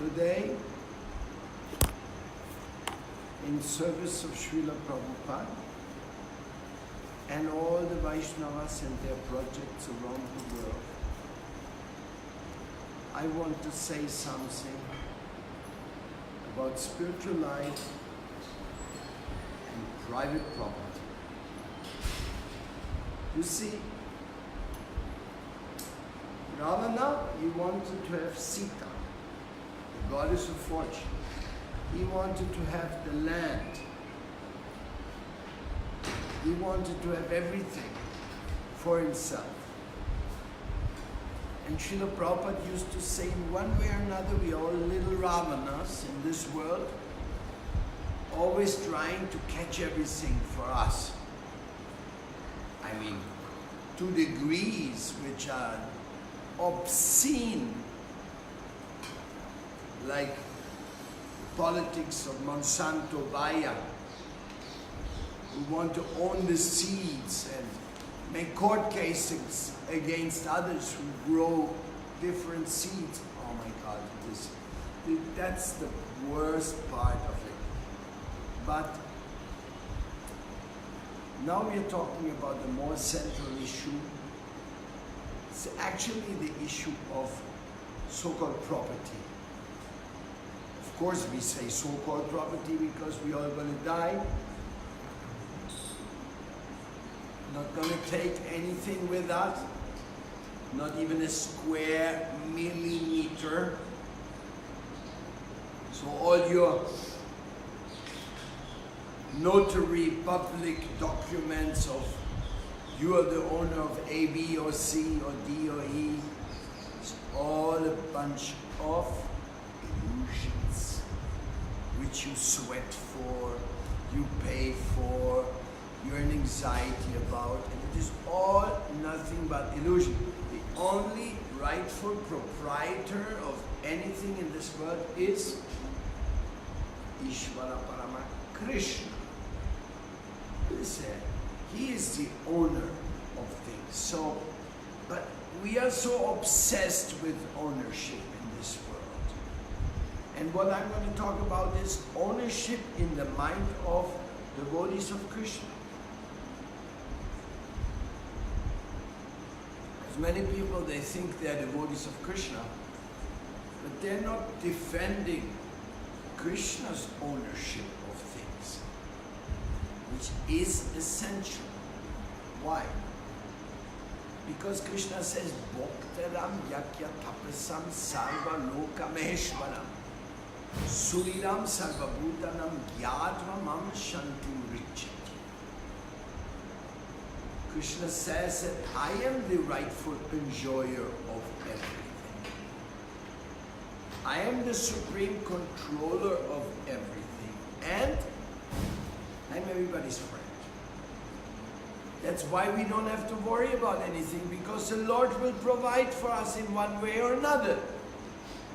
Today, in service of Srila Prabhupada and all the Vaishnavas and their projects around the world, I want to say something about spiritual life and private property. You see, Ravana, he wanted to have Sita, the goddess of fortune. He wanted to have the land. He wanted to have everything for himself. And Srila Prabhupada used to say, in one way or another, we are all little Ravanas in this world, always trying to catch everything for us. I mean, to degrees which are obscene, like politics of Monsanto Bayer, who want to own the seeds and make court cases against others who grow different seeds. Oh my God, that's the worst part of it. But now we are talking about the more central issue. It's actually the issue of so-called property. Of course we say so-called property because we are going to die. Not going to take anything with us, not even a square millimeter. So all your notary public documents of you are the owner of A, B, or C, or D, or E, it's all a bunch of illusions which you sweat for, you pay for, you're in anxiety about, and it is all nothing but illusion. The only rightful proprietor of anything in this world is Ishvara Parama Krishna. Listen, he is the owner of things. So, but we are so obsessed with ownership in this world. And what I'm going to talk about is ownership in the mind of devotees of Krishna. As many people, they think they are devotees of Krishna, but they're not defending Krishna's ownership of things, which is essential. Why? Because Krishna says, Bhoktaram yakya tapasam sarva loka meheshwaram suriram sarva bhutanam gyadva mam shantim richati. Krishna says that I am the rightful enjoyer of everything. I am the supreme controller of everything. And I'm everybody's friend. That's why we don't have to worry about anything, because the Lord will provide for us in one way or another,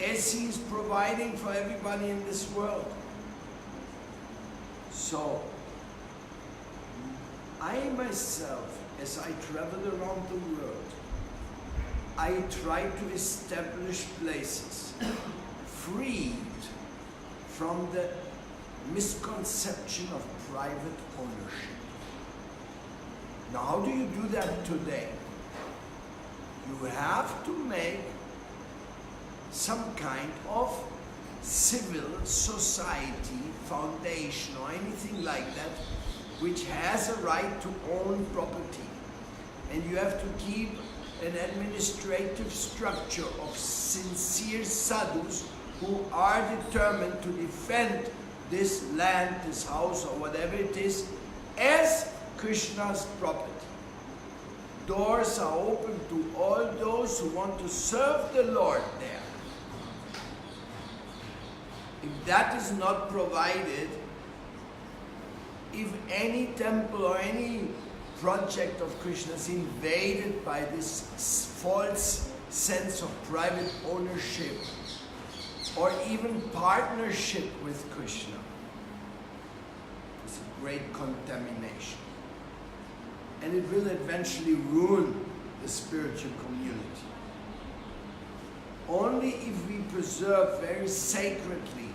as He is providing for everybody in this world. So, I myself, as I travel around the world, I try to establish places freed from the misconception of private ownership. Now, how do you do that today? You have to make some kind of civil society foundation or anything like that, which has a right to own property. And you have to keep an administrative structure of sincere sadhus who are determined to defend this land, this house, or whatever it is, as Krishna's property. Doors are open to all those who want to serve the Lord there. If that is not provided, if any temple or any project of Krishna is invaded by this false sense of private ownership or even partnership with Krishna, it's a great contamination. And it will eventually ruin the spiritual community. only if we preserve very sacredly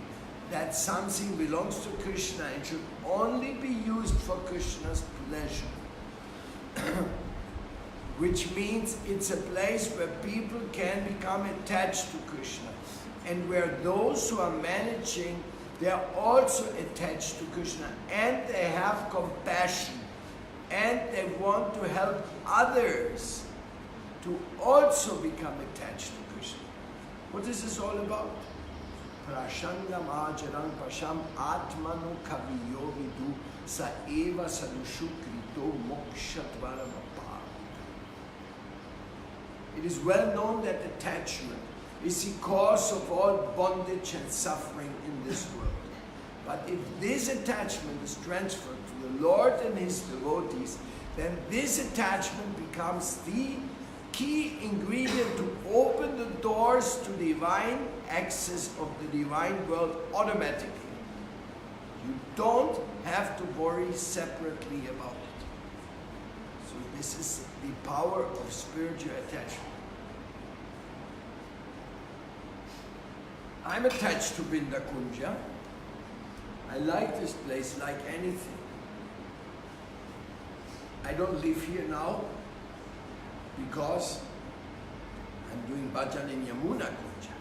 that something belongs to Krishna and should only be used for Krishna's pleasure. Which means it's a place where people can become attached to Krishna, and where those who are managing, they are also attached to Krishna, and they have compassion, and they want to help others to also become attached to Krishna. What is this all about? Prashangam ajaram pasham atmanu kaviyo vidu sa eva sadushu krito mokshatvaram apar. It is well known that attachment is the cause of all bondage and suffering in this world. But if this attachment is transferred to the Lord and His devotees, then this attachment becomes the key ingredient to open the doors to divine access of the divine world automatically. You don't have to worry separately about it. So this is the power of spiritual attachment. I'm attached to Vrindakunja. I like this place like anything. I don't live here now because I'm doing bhajan in Yamuna Kunja.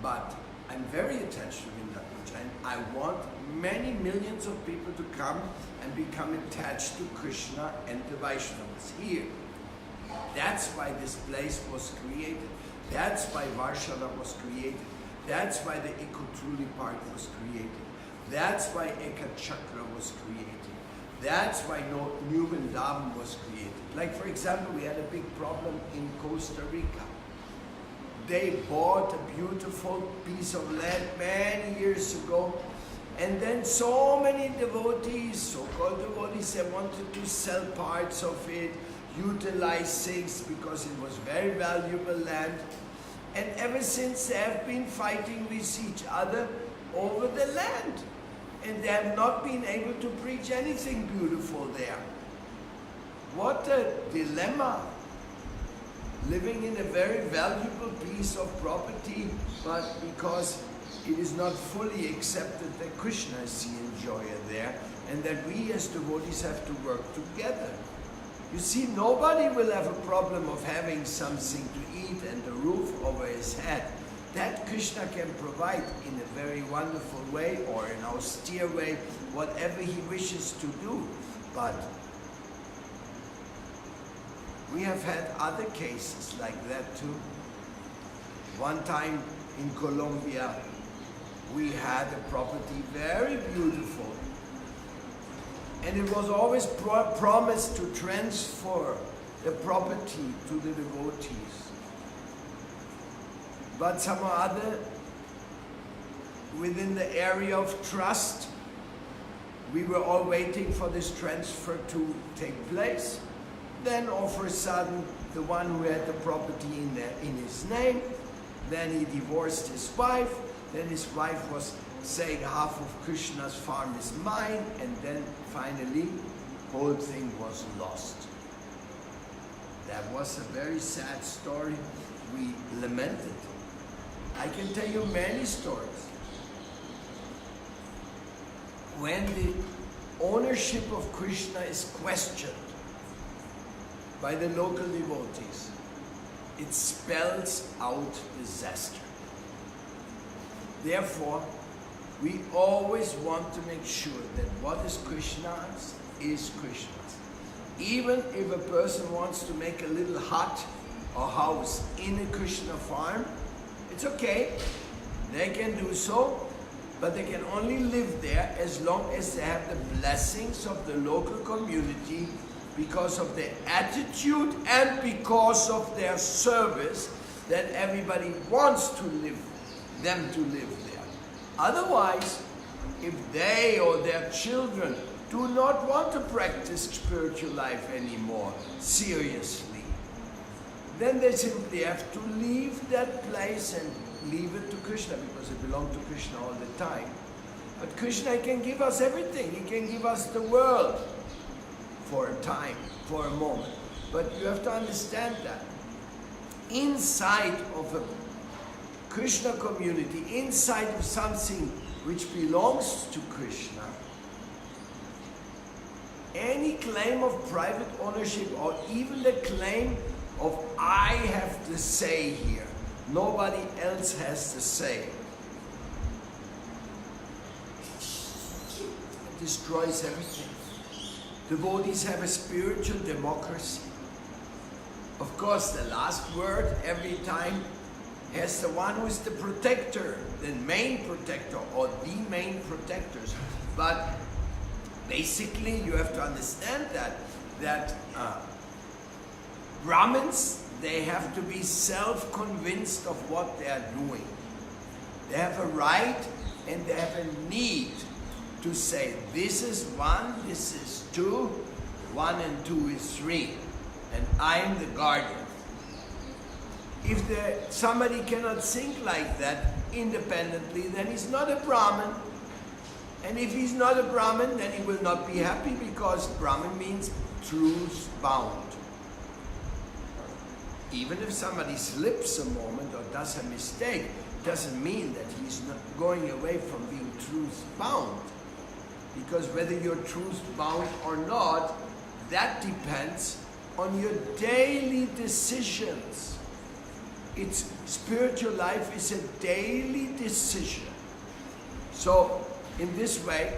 But I'm very attached to Vrindavan, and I want many millions of people to come and become attached to Krishna and the Vaishnavas here. That's why this place was created. That's why Varshala was created. That's why the Ekotruli Park was created. That's why Eka Chakra was created. That's why New Vrindavan was created. Like, for example, we had a big problem in Costa Rica. They bought a beautiful piece of land many years ago, and then so many devotees, so-called devotees, they wanted to sell parts of it, utilize things because it was very valuable land. And ever since they have been fighting with each other over the land. And they have not been able to preach anything beautiful there. What a dilemma. Living in a very valuable piece of property, but because it is not fully accepted that Krishna is the enjoyer there, and that we as devotees have to work together. You see, nobody will have a problem of having something to eat and a roof over his head. That Krishna can provide in a very wonderful way or an austere way, whatever he wishes to do. But we have had other cases like that too. One time in Colombia, we had a property very beautiful. And it was always promised to transfer the property to the devotees. But somehow or other, within the area of trust, we were all waiting for this transfer to take place. Then all of a sudden, the one who had the property in his name, then he divorced his wife, then his wife was saying half of Krishna's farm is mine, and then finally, the whole thing was lost. That was a very sad story. We lamented. I can tell you many stories. When the ownership of Krishna is questioned by the local devotees, it spells out disaster. Therefore, we always want to make sure that what is Krishna's is Krishna's. Even if a person wants to make a little hut or house in a Krishna farm, it's okay, they can do so, but they can only live there as long as they have the blessings of the local community because of their attitude and because of their service that everybody wants to live, them to live there. Otherwise, if they or their children do not want to practice spiritual life anymore seriously, then they simply have to leave that place and leave it to Krishna because it belongs to Krishna all the time. But Krishna can give us everything. He can give us the world for a time, for a moment. But you have to understand that. inside of a Krishna community, inside of something which belongs to Krishna, any claim of private ownership or even the claim of I have the say here, nobody else has the say, it destroys everything. Devotees have a spiritual democracy. Of course, the last word every time has the one who is the protector, the main protector or the main protectors. But basically, you have to understand that Brahmins, they have to be self-convinced of what they are doing. They have a right and they have a need to say, this is 1, this is 2, 1 and 2 is 3, and I am the guardian. If somebody cannot think like that independently, then he's not a Brahmin. And if he's not a Brahmin, then he will not be happy, because Brahmin means truth bound. Even if somebody slips a moment or does a mistake, doesn't mean that he's not going away from being truth bound. Because whether you're truth bound or not, that depends on your daily decisions. It's spiritual life is a daily decision. So in this way,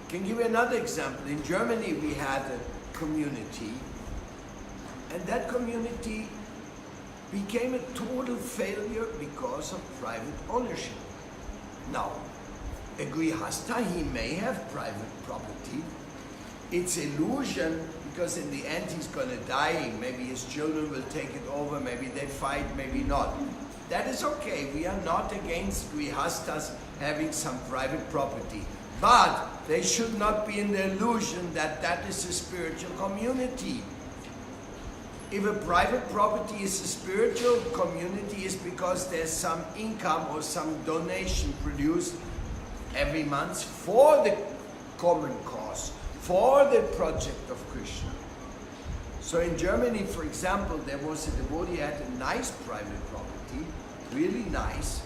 I can give you another example. In Germany we had a community, and that community became a total failure because of private ownership. Now, a grihastha, he may have private property. It's illusion, because in the end he's going to die. Maybe his children will take it over, maybe they fight, maybe not. That is okay. We are not against grihasthas having some private property. But they should not be in the illusion that that is a spiritual community. If a private property is a spiritual community, it's because there's some income or some donation produced every month for the common cause, for the project of Krishna. So in Germany, for example, there was a devotee who had a nice private property, really nice.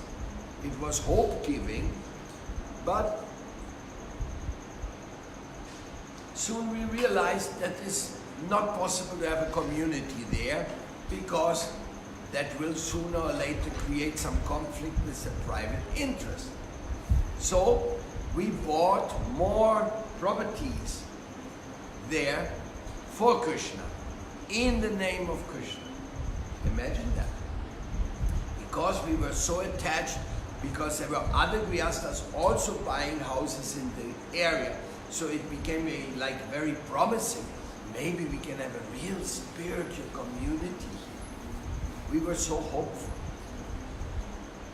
It was hope-giving, but soon we realized that it's not possible to have a community there, because that will sooner or later create some conflict with the private interest. So we bought more properties there for Krishna, in the name of Krishna. Imagine that. Because we were so attached, because there were other grihasthas also buying houses in the area, so it became very promising. Maybe we can have a real spiritual community. We were so hopeful.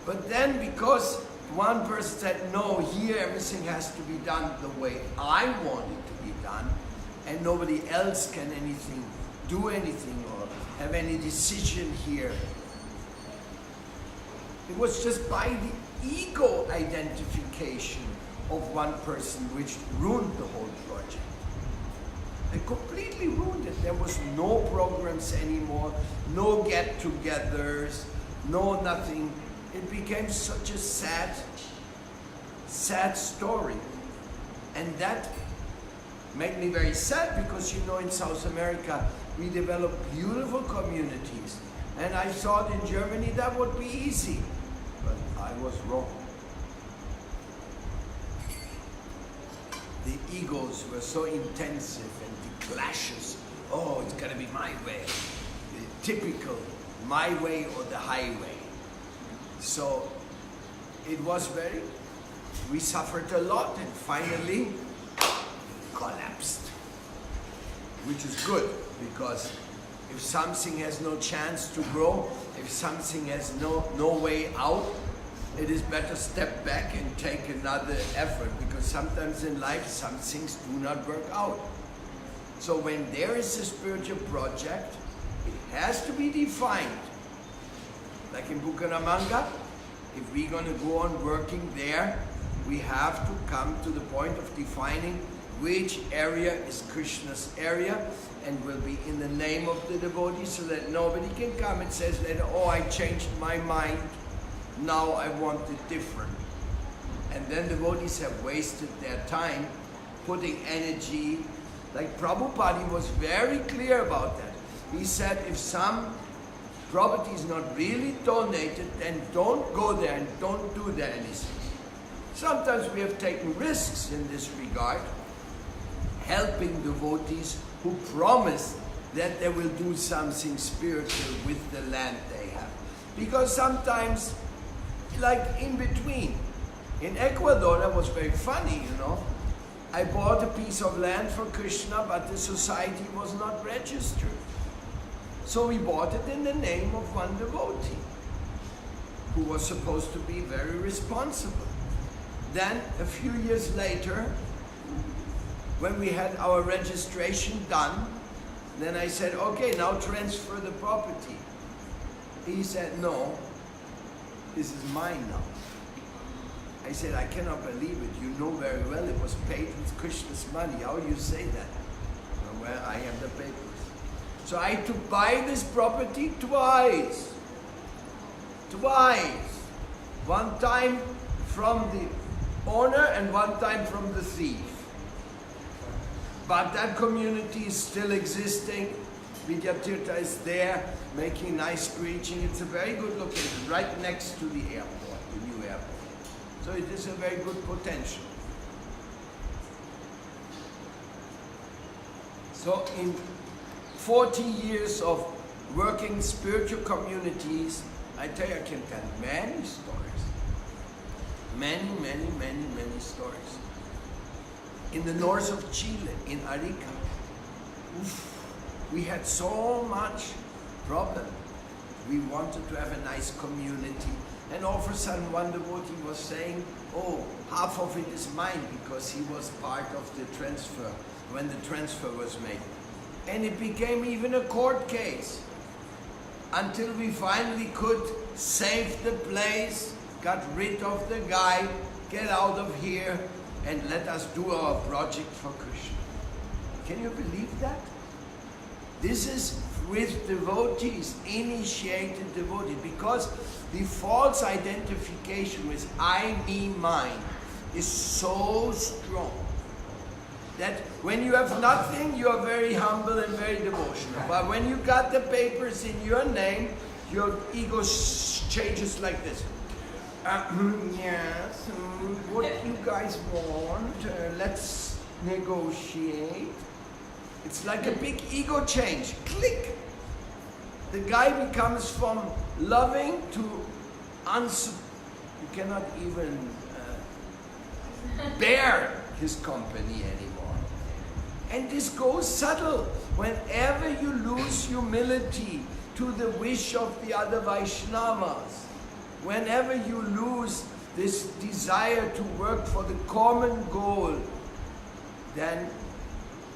But then, because one person said, no, here everything has to be done the way I want it to be done, and nobody else can do anything or have any decision here. It was just by the ego identification of one person which ruined the whole project. It completely ruined it. There was no programs anymore, no get-togethers, no nothing. It became such a sad story. And that made me very sad, because in South America we developed beautiful communities. And I thought in Germany that would be easy. But I was wrong. The egos were so intensive, and the clashes. Oh, it's gonna be my way. The typical, my way or the highway. So it was we suffered a lot, and finally collapsed. Which is good, because if something has no chance to grow, if something has no way out, it is better step back and take another effort, because sometimes in life some things do not work out. So when there is a spiritual project, it has to be defined. Like in Bukaramanga, if we're going to go on working there, we have to come to the point of defining which area is Krishna's area and will be in the name of the devotee, so that nobody can come and says later, oh, I changed my mind, now I want it different. And then devotees have wasted their time putting energy. Like Prabhupada was very clear about that. He said if some property is not really donated, then don't go there and don't do there anything. Sometimes we have taken risks in this regard, helping devotees who promise that they will do something spiritual with the land they have. Because sometimes, like in between, in Ecuador, that was very funny, you know. I bought a piece of land for Krishna, but the society was not registered. So we bought it in the name of one devotee, who was supposed to be very responsible. Then, a few years later, when we had our registration done, then I said, okay, now transfer the property. He said, no, this is mine now. I said, I cannot believe it. You know very well it was paid with Krishna's money. How you say that? Well, I have the papers. So I had to buy this property twice. Twice. One time from the owner and one time from the thief. But that community is still existing. Vidyatirtha is there, making nice preaching. It's a very good location, right next to the airport, the new airport. So it is a very good potential. So in 40 years of working spiritual communities, I tell you, I can tell many stories. Many stories. In the north of Chile, in Arica, we had so much problem. We wanted to have a nice community. And all of a sudden one devotee was saying, oh, half of it is mine, because he was part of the transfer, when the transfer was made. And it became even a court case, until we finally could save the place, got rid of the guy, get out of here, and let us do our project for Krishna. Can you believe that? This is with devotees, initiated devotees, because the false identification with I, me, mine is so strong that when you have nothing, you are very humble and very devotional. But when you got the papers in your name, your ego changes like this. Yes, what you guys want? Let's negotiate. It's like a big ego change. Click. The guy becomes from loving to you cannot even bear his company anymore. And this goes subtle. Whenever you lose humility to the wish of the other Vaishnavas, whenever you lose this desire to work for the common goal, then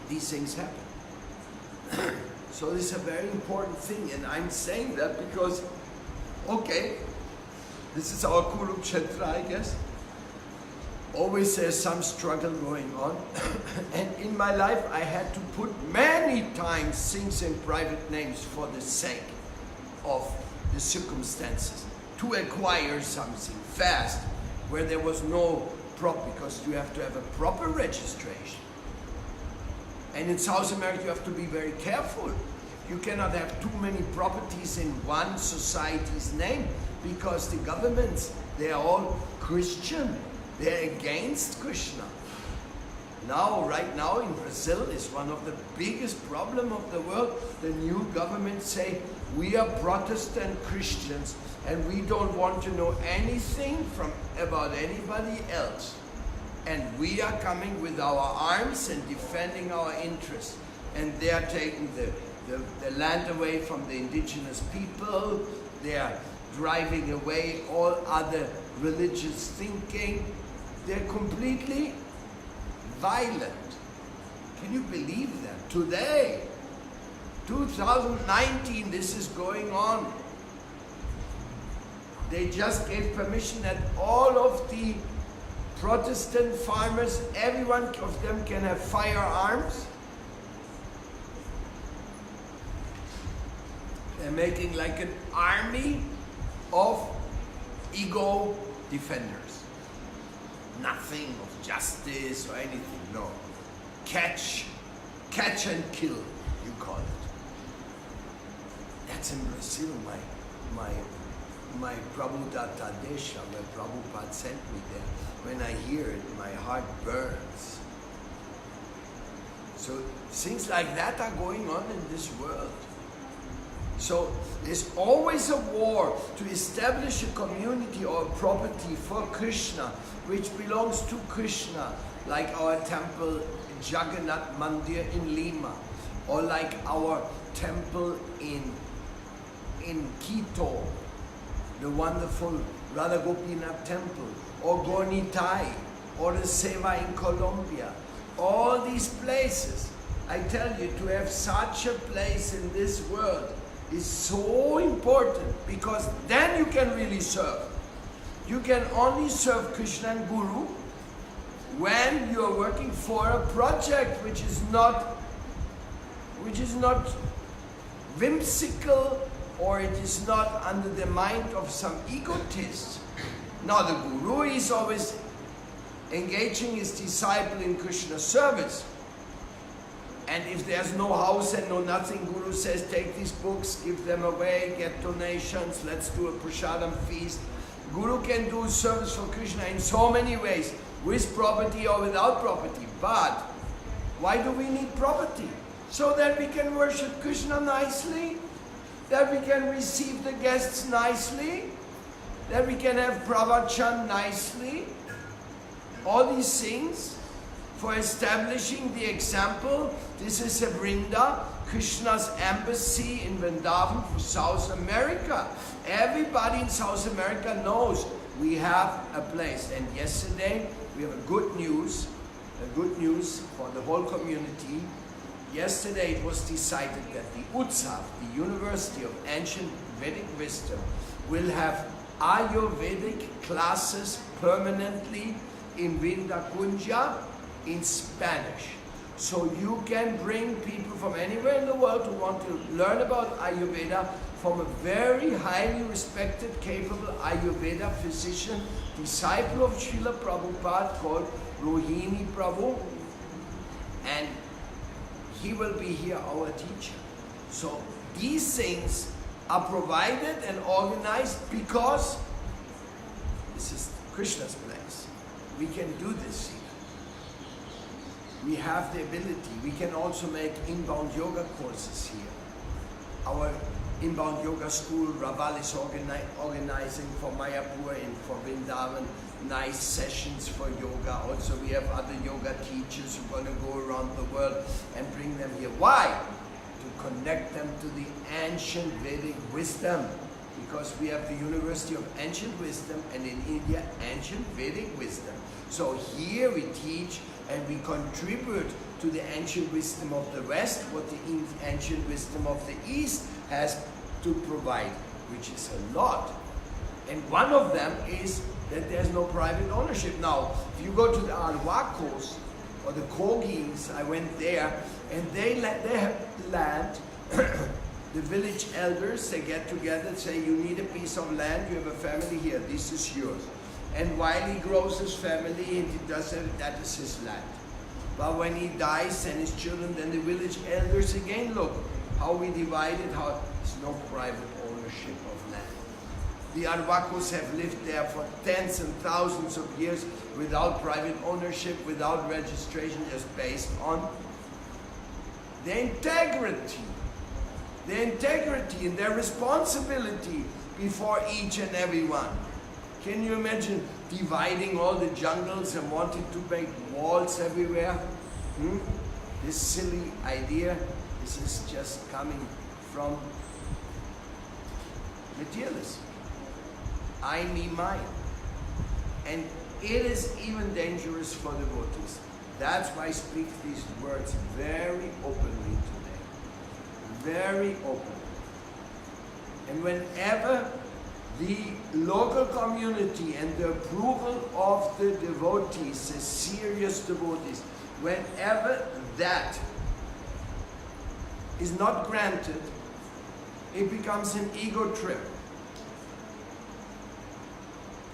these things happen. So this is a very important thing, and I'm saying that because, okay, this is our Kurukshetra, I guess. Always there's some struggle going on. And in my life I had to put many times things in private names for the sake of the circumstances, to acquire something fast, where there was no because you have to have a proper registration. And in South America you have to be very careful. You cannot have too many properties in one society's name, because the governments, they are all Christian. They're against Krishna. Right now in Brazil is one of the biggest problems of the world. The new government say, we are Protestant Christians and we don't want to know anything about anybody else. And we are coming with our arms and defending our interests. And they are taking the land away from the indigenous people. They are driving away all other religious thinking. They're completely violent. Can you believe that? Today, 2019, this is going on. They just gave permission that all of the Protestant farmers, every one of them can have firearms. They're making like an army of ego defenders. Nothing of justice or anything, no. Catch and kill, you call it. That's in Brazil, my Prabhu Desha, my Prabhupada sent me there. When I hear it, my heart burns. So things like that are going on in this world. So there's always a war to establish a community or a property for Krishna, which belongs to Krishna, like our temple Jagannath Mandir in Lima, or like our temple in Quito, the wonderful Radha Gopinath temple, or Gornitai, or the Seva in Colombia. All these places, I tell you, to have such a place in this world is so important, because then you can really serve. You can only serve Krishna and Guru when you are working for a project which is not whimsical, or it is not under the mind of some egotist. Now the Guru is always engaging his disciple in Krishna's service. And if there's no house and no nothing, Guru says, take these books, give them away, get donations, let's do a prasadam feast. Guru can do service for Krishna in so many ways, with property or without property. But why do we need property? So that we can worship Krishna nicely, that we can receive the guests nicely, that we can have pravachan nicely. All these things for establishing the example. This is a Vrinda, Krishna's embassy in Vrindavan for South America. Everybody in South America knows we have a place. And yesterday we have a good news for the whole community. Yesterday it was decided that the Utsav, the University of Ancient Vedic Wisdom, will have Ayurvedic classes permanently in Vindakunja in Spanish. So you can bring people from anywhere in the world who want to learn about Ayurveda from a very highly respected, capable Ayurveda physician, disciple of Srila Prabhupada, called Rohini Prabhu, and he will be here, our teacher. So these things are provided and organized because this is Krishna's place. We can do this here. We have the ability. We can also make inbound yoga courses here. Our inbound yoga school, Raval is organizing for Mayapur and for Vrindavan nice sessions for yoga. Also we have other yoga teachers who are going to go around the world and bring them here. Why? To connect them to the ancient Vedic wisdom. Because we have the University of Ancient Wisdom, and in India, Ancient Vedic Wisdom. So here we teach and we contribute to the ancient wisdom of the West, what the ancient wisdom of the East has to provide, which is a lot. And one of them is that there's no private ownership. Now, if you go to the Arhuacos or the Kogins, I went there, and they have land. The village elders, they get together and say, you need a piece of land, you have a family here, this is yours. And while he grows his family and he does it, that is his land. But when he dies and his children, then the village elders again look how we divide it, how there's no private ownership of land. The Arhuacos have lived there for tens and thousands of years without private ownership, without registration, just based on their integrity. Their integrity and their responsibility before each and every one. Can you imagine dividing all the jungles and wanting to make walls everywhere? This silly idea, this is just coming from materialism. I, me, mine. And it is even dangerous for devotees. That's why I speak these words very openly today. Very open. And whenever the local community and the approval of the devotees, the serious devotees, whenever that is not granted, it becomes an ego trip.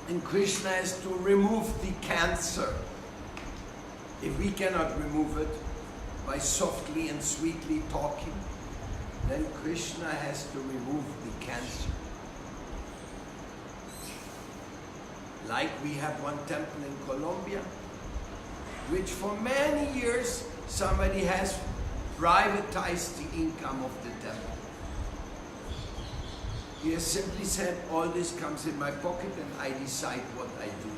And Krishna has to remove the cancer. If we cannot remove it by softly and sweetly talking, then Krishna has to remove the cancer. Like we have one temple in Colombia, which for many years somebody has privatized the income of the temple. He has simply said, all this comes in my pocket and I decide what I do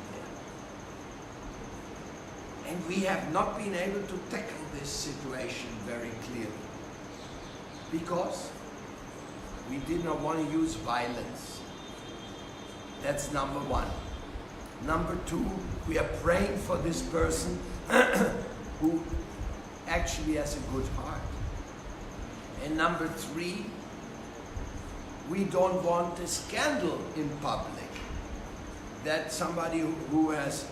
there. And we have not been able to tackle this situation very clearly because we did not want to use violence. That's number one. Number two, we are praying for this person who actually has a good heart. And number three, we don't want a scandal in public that somebody who has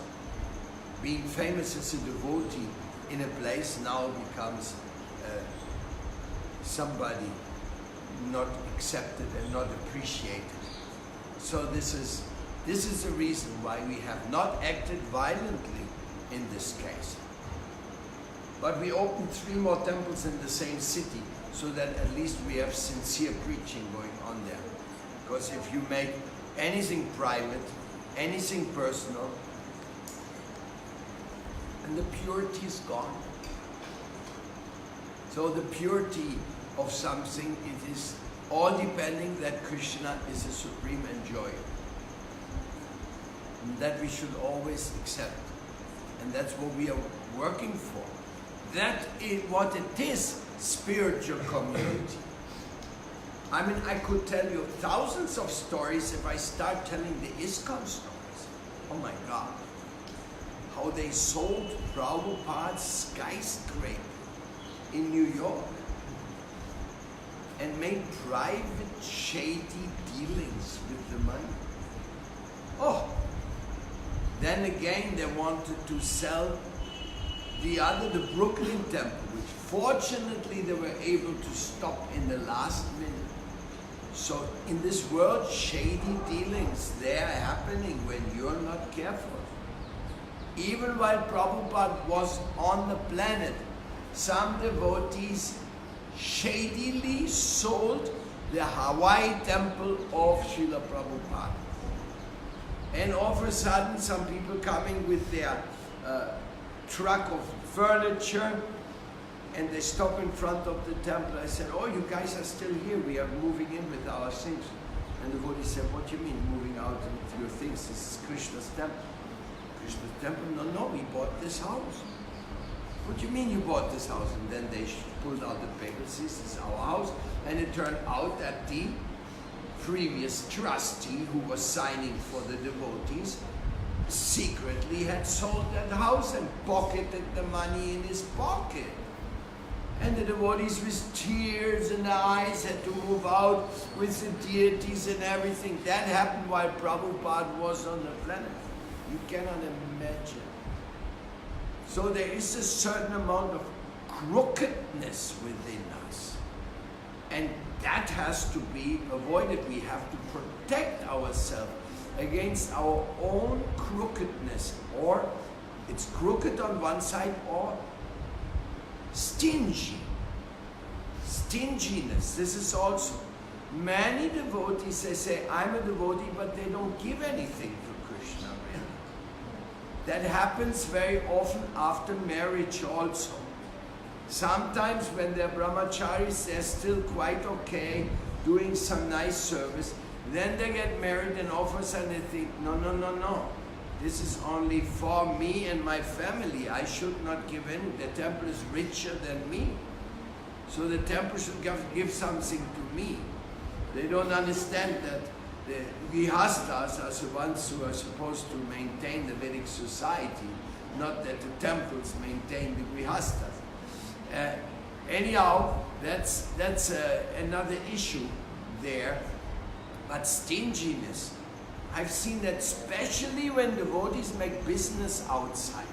been famous as a devotee in a place now becomes somebody not accepted and not appreciated. So this is the reason why we have not acted violently in this case. But we opened 3 more temples in the same city, so that at least we have sincere preaching going on there. Because if you make anything private, anything personal, and the purity is gone. So the purity of something, it is all depending that Krishna is a supreme enjoyer. And that we should always accept. And that's what we are working for. That is what it is, spiritual community. I mean, I could tell you thousands of stories if I start telling the ISKCON stories. Oh my God. How they sold Prabhupada's skyscraper in New York and made private shady dealings with the money. Oh, then again they wanted to sell the Brooklyn temple, which fortunately they were able to stop in the last minute. So in this world, shady dealings, they are happening when you're not careful. Even while Prabhupada was on the planet, some devotees shadily sold the Hawaii temple of Srila Prabhupada. And all of a sudden, some people coming with their truck of furniture, and they stop in front of the temple. I said, oh, you guys are still here. We are moving in with our things. And the devotee said, what do you mean moving out with your things? This is Krishna's temple. Krishna's temple? No, we bought this house. What do you mean you bought this house? And then they pulled out the papers. This is our house. And it turned out that the previous trustee who was signing for the devotees secretly had sold that house and pocketed the money in his pocket. And the devotees with tears in their eyes had to move out with the deities and everything. That happened while Prabhupada was on the planet. You cannot imagine. So there is a certain amount of crookedness within us. And that has to be avoided. We have to protect ourselves against our own crookedness. Or it's crooked on one side, or stingy. Stinginess. This is also. Many devotees, they say, I'm a devotee, but they don't give anything to Krishna, really. That happens very often after marriage also. Sometimes when they're brahmacharis, they're still quite okay, doing some nice service. Then they get married and all of a sudden they think, no. This is only for me and my family. I should not give any. The temple is richer than me. So the temple should give something to me. They don't understand that the Grihasthas are the ones who are supposed to maintain the Vedic society, not that the temples maintain the Grihasthas. Anyhow, that's another issue there. But stinginess, I've seen that especially when devotees make business outside.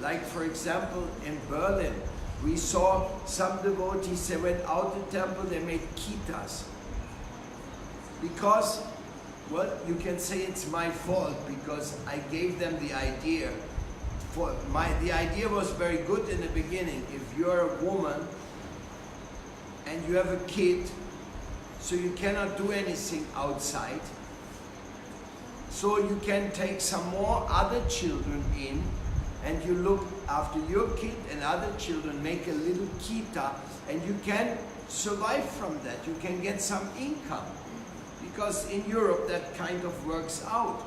Like for example in Berlin, we saw some devotees, they went out the temple, they made kitas. Because, well, you can say it's my fault because I gave them the idea. The idea was very good in the beginning. If you're a woman and you have a kid, so you cannot do anything outside, so you can take some more other children in and you look after your kid and other children, make a little kita, and you can survive from that. You can get some income. Because in Europe that kind of works out.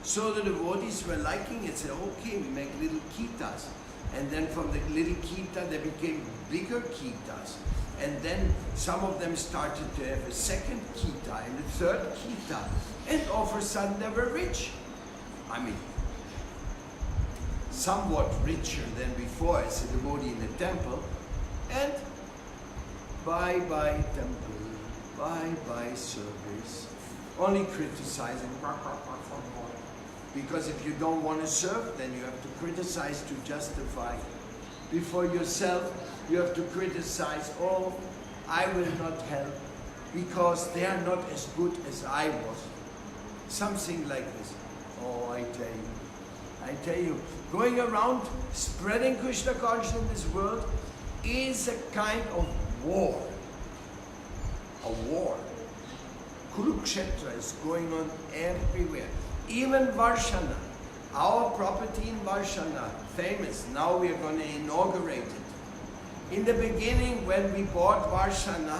So the devotees were liking it, said, okay, we make little kitas. And then from the little kita, they became bigger kitas. And then some of them started to have a second kita and a third kita. And all of a sudden they were rich. I mean, somewhat richer than before as a devotee in the temple. And bye-bye temple, bye-bye service. Only criticizing. Because if you don't want to serve, then you have to criticize to justify. Before yourself, you have to criticize, oh, I will not help because they are not as good as I was. Something like this. Oh, I tell you, going around spreading Krishna consciousness in this world is a kind of war. A war. Kurukshetra is going on everywhere. Even Varshana, our property in Varshana, famous, now we are going to inaugurate it. In the beginning, when we bought Varshana,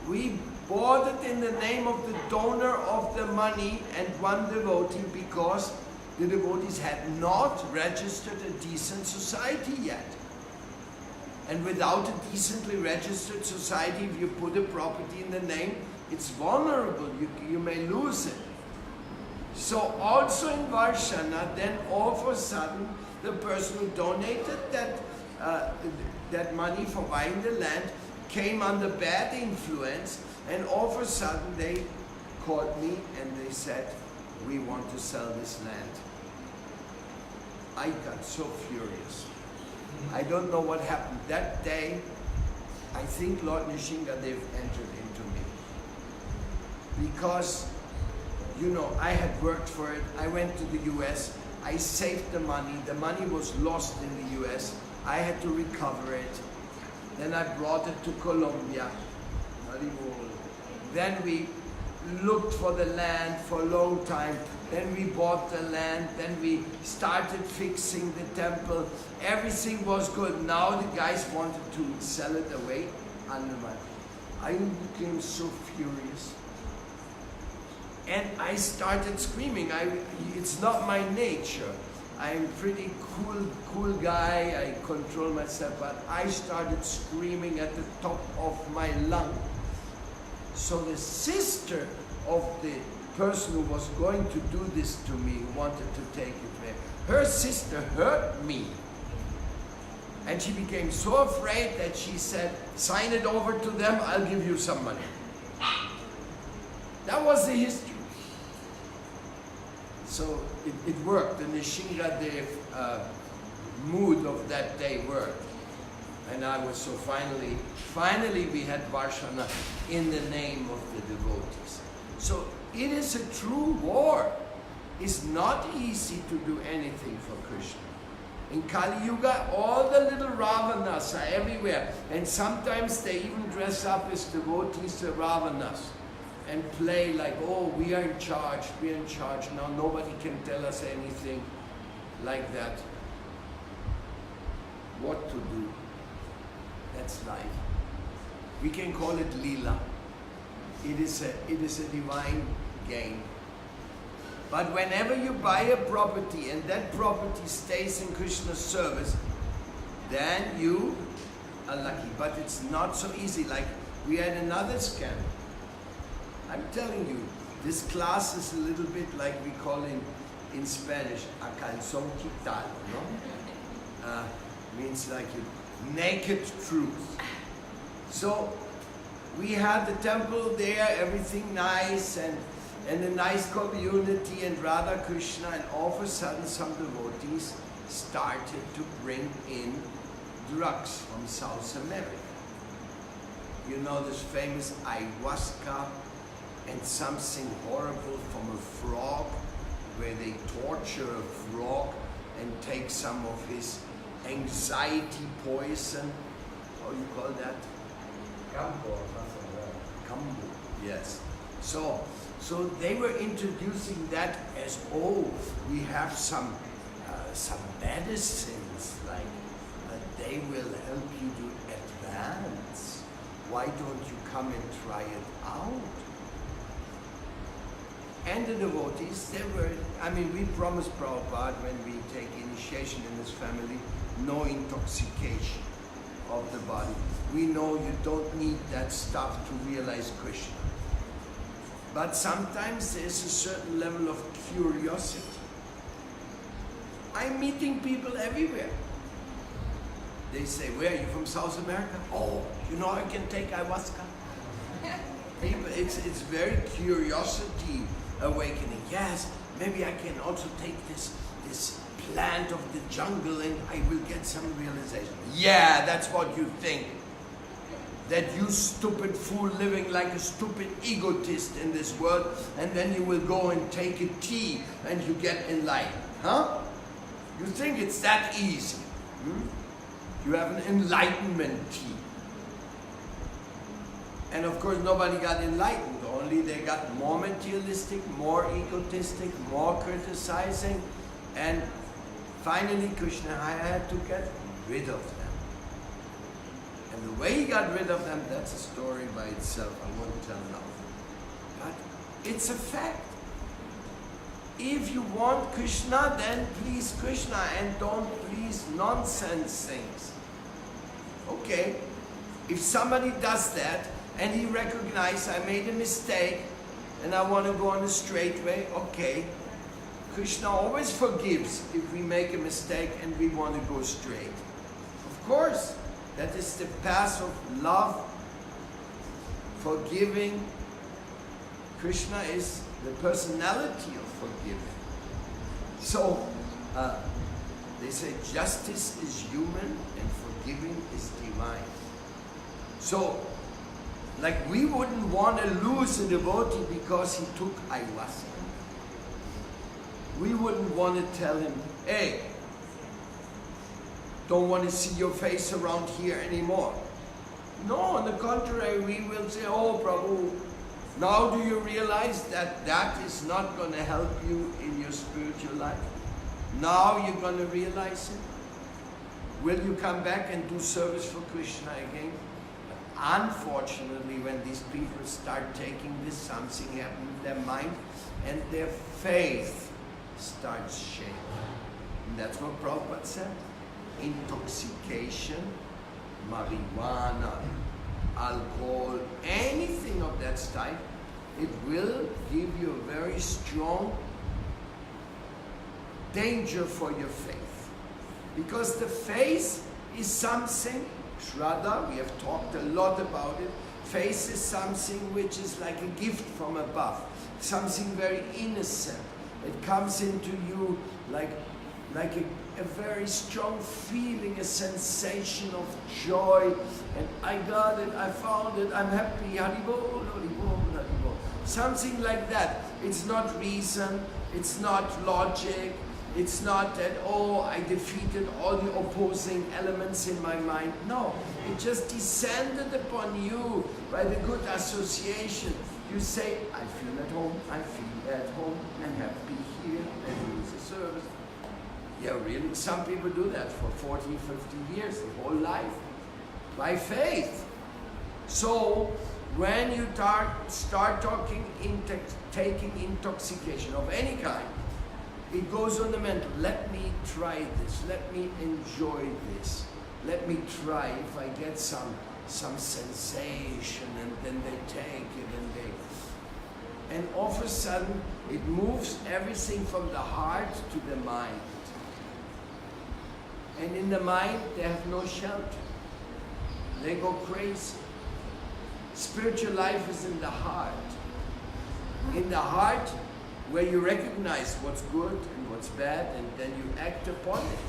we bought it in the name of the donor of the money and one devotee because the devotees had not registered a decent society yet. And without a decently registered society, if you put a property in the name, it's vulnerable, you may lose it. So also in Varshana, then all of a sudden, the person who donated that money for buying the land came under bad influence, and all of a sudden they called me and they said, we want to sell this land. I got so furious. I don't know what happened. That day, I think Lord Nishingadev entered into me. Because, you know, I had worked for it. I went to the US. I saved the money. The money was lost in the US. I had to recover it. Then I brought it to Colombia. Then we looked for the land for a long time. Then we bought the land. Then we started fixing the temple. Everything was good. Now the guys wanted to sell it away. I became so furious. And I started screaming. It's not my nature. I'm pretty cool guy. I control myself. But I started screaming at the top of my lung. So the sister of the person who was going to do this to me, who wanted to take it there, her sister heard me. And she became so afraid that she said, sign it over to them, I'll give you some money. That was the history. So it worked. The Nishingadev mood of that day worked. And I was so finally we had Varshana in the name of the devotees. So it is a true war. It's not easy to do anything for Krishna. In Kali Yuga, all the little Ravanas are everywhere. And sometimes they even dress up as devotees to Ravanas and play like, oh, we are in charge, now nobody can tell us anything like that. What to do? That's life. We can call it Lila. It is a divine game. But whenever you buy a property and that property stays in Krishna's service, then you are lucky. But it's not so easy. Like we had another scam. I'm telling you, this class is a little bit like we call in Spanish, a calzón quitado, no? Means like a naked truth. So we had the temple there, everything nice, and and a nice community and Radha Krishna, and all of a sudden some devotees started to bring in drugs from South America. You know this famous ayahuasca and something horrible from a frog, where they torture a frog and take some of his anxiety poison. How do you call that? Campo, something like that. Campo, yes. So they were introducing that as, oh, we have some medicines, like they will help you to advance. Why don't you come and try it out? And the devotees, they were, I mean, we promised Prabhupada when we take initiation in this family, no intoxication of the body. We know you don't need that stuff to realize Krishna. But sometimes there's a certain level of curiosity. I'm meeting people everywhere. They say, where are you, from South America? Oh, you know I can take ayahuasca? People, it's very curiosity awakening. Yes, maybe I can also take this plant of the jungle and I will get some realization. Yeah, that's what you think. That you stupid fool living like a stupid egotist in this world, and then you will go and take a tea and you get enlightened. Huh? You think it's that easy? You have an enlightenment tea. And of course nobody got enlightened, only they got more materialistic, more egotistic, more criticizing, and finally Krishna had to get rid of them. And the way he got rid of them, that's a story by itself, I won't tell now. But it's a fact. If you want Krishna, then please Krishna and don't please nonsense things. Okay, if somebody does that and he recognizes I made a mistake and I want to go on a straight way, okay. Krishna always forgives if we make a mistake and we want to go straight. Of course, that is the path of love, forgiving. Krishna is the personality of forgiving. So, they say justice is human and forgiving is divine. So, like we wouldn't want to lose a devotee because he took ayahuasca. We wouldn't want to tell him, hey, don't want to see your face around here anymore. No, on the contrary, we will say, oh Prabhu, now do you realize that that is not going to help you in your spiritual life? Now you're going to realize it? Will you come back and do service for Krishna again? But unfortunately, when these people start taking this, something happens in their mind and their faith starts shaking. And that's what Prabhupada said. Intoxication, marijuana, alcohol, anything of that type, it will give you a very strong danger for your faith. Because the faith is something, Shraddha, we have talked a lot about it, faith is something which is like a gift from above, something very innocent. It comes into you like a very strong feeling, a sensation of joy, and I got it, I found it, I'm happy, Haribol, Haribol, Haribol. Something like that. It's not reason, it's not logic, it's not that, oh, I defeated all the opposing elements in my mind. No, it just descended upon you by the good association. You say, I feel at home, I'm happy here, and use the service. Yeah, really, some people do that for 40, 50 years, the whole life, by faith. So, when you start taking intoxication of any kind, it goes on the mental. Let me try this, let me enjoy this, let me try if I get some sensation, and then they take it and all of a sudden it moves everything from the heart to the mind. And in the mind, they have no shelter. They go crazy. Spiritual life is in the heart. In the heart, where you recognize what's good and what's bad, and then you act upon it.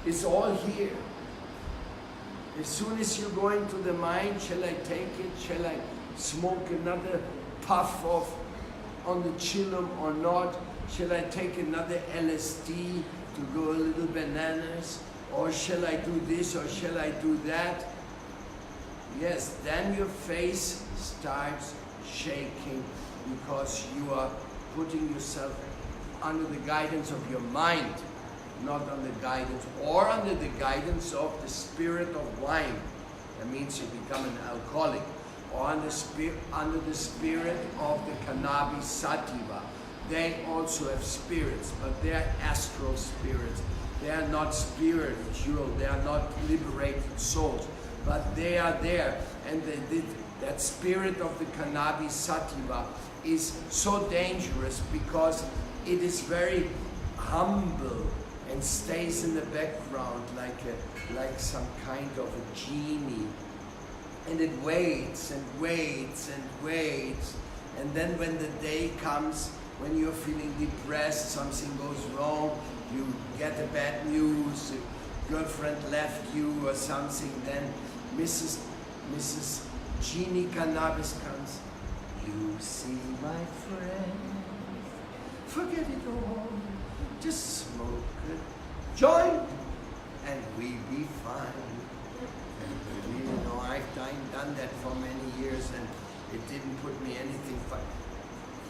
It's all here. As soon as you go into the mind, shall I take it? Shall I smoke another puff of on the chillum or not? Shall I take another LSD to go a little bananas? Or shall I do this or shall I do that? Yes, then your face starts shaking because you are putting yourself under the guidance of your mind, not under guidance or under the guidance of the spirit of wine. That means you become an alcoholic. Or under the spirit of the cannabis sativa. They also have spirits, but they are astral spirits. They are not spiritual, they are not liberated souls, but they are there. And that spirit of the cannabis sativa is so dangerous because it is very humble and stays in the background like some kind of a genie. And it waits and waits and waits. And then when the day comes, when you're feeling depressed, something goes wrong, you get a bad news, a girlfriend left you or something, then Mrs. Genie Cannabis comes. You see, my friend, forget it all, just smoke a joint and we be fine. And you know, I've done that for many years and it didn't put me anything fun.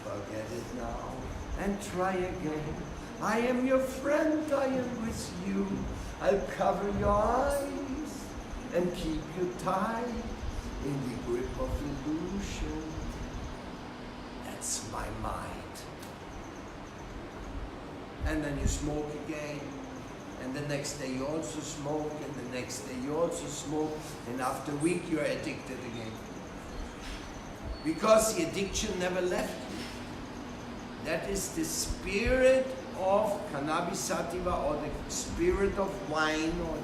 Forget it now and try again. I am your friend, I am with you. I'll cover your eyes and keep you tight in the grip of illusion. That's my mind. And then you smoke again. And the next day you also smoke, and the next day you also smoke, and after a week you're addicted again. Because the addiction never left you. That is the spirit of cannabis sativa, or the spirit of wine, or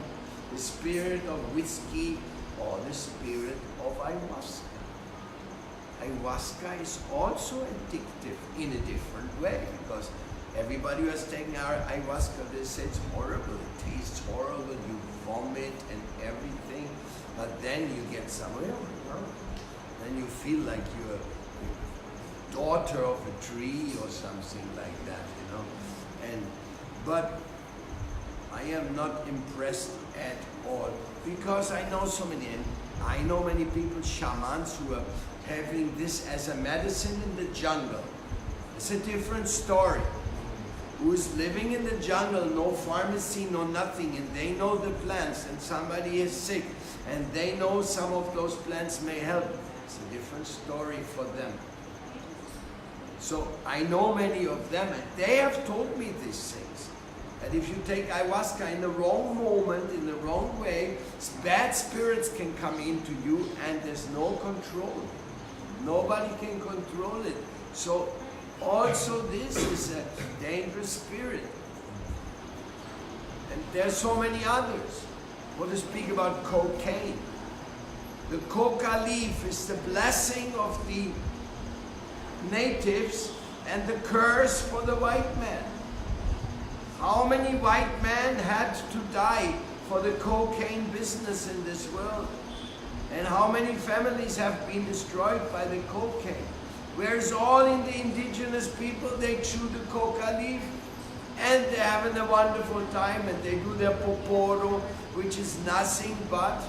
the spirit of whiskey, or the spirit of ayahuasca. Ayahuasca is also addictive in a different way, because everybody who has taken our ayahuasca, they say it's horrible, it tastes horrible, you vomit and everything, but then you get somewhere, then you feel like you're a daughter of a tree or something like that, you know. But I am not impressed at all, because I know so many, and I know many people, shamans, who are having this as a medicine in the jungle. It's a different story. Who is living in the jungle, no pharmacy, no nothing, and they know the plants, and somebody is sick, and they know some of those plants may help. It's a different story for them. So I know many of them, and they have told me these things. That if you take ayahuasca in the wrong moment, in the wrong way, bad spirits can come into you, and there's no control. Nobody can control it. So also this is a dangerous spirit. And there's so many others. What to speak about cocaine? The coca leaf is the blessing of the natives and the curse for the white man. How many white men had to die for the cocaine business in this world? And how many families have been destroyed by the cocaine? Whereas all in the indigenous people, they chew the coca leaf and they're having a wonderful time, and they do their poporo, which is nothing but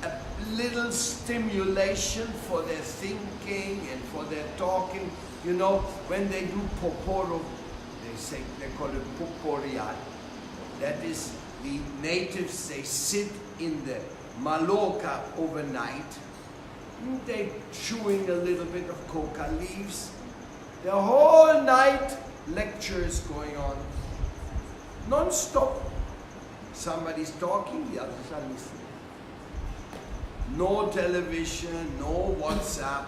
a little stimulation for their thinking and for their talking. You know, when they do poporo, they call it poporial. That is, the natives, they sit in the maloka overnight. They're chewing a little bit of coca leaves. The whole night lectures going on. Non-stop. Somebody's talking, the others are listening. No television, no WhatsApp,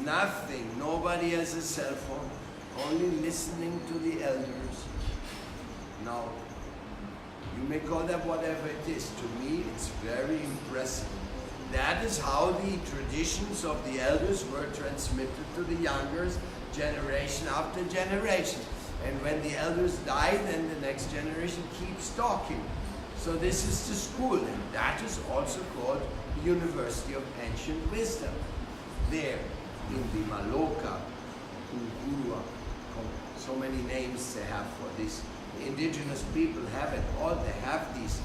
nothing. Nobody has a cell phone. Only listening to the elders. Now, you may call that whatever it is. To me, it's very impressive. that is how the traditions of the elders were transmitted to the younger generation after generation. And when the elders die, then the next generation keeps talking. So this is the school, and that is also called the University of Ancient Wisdom. There, in the Maloka, Ungurua, so many names they have for this. The indigenous people have it all. They have these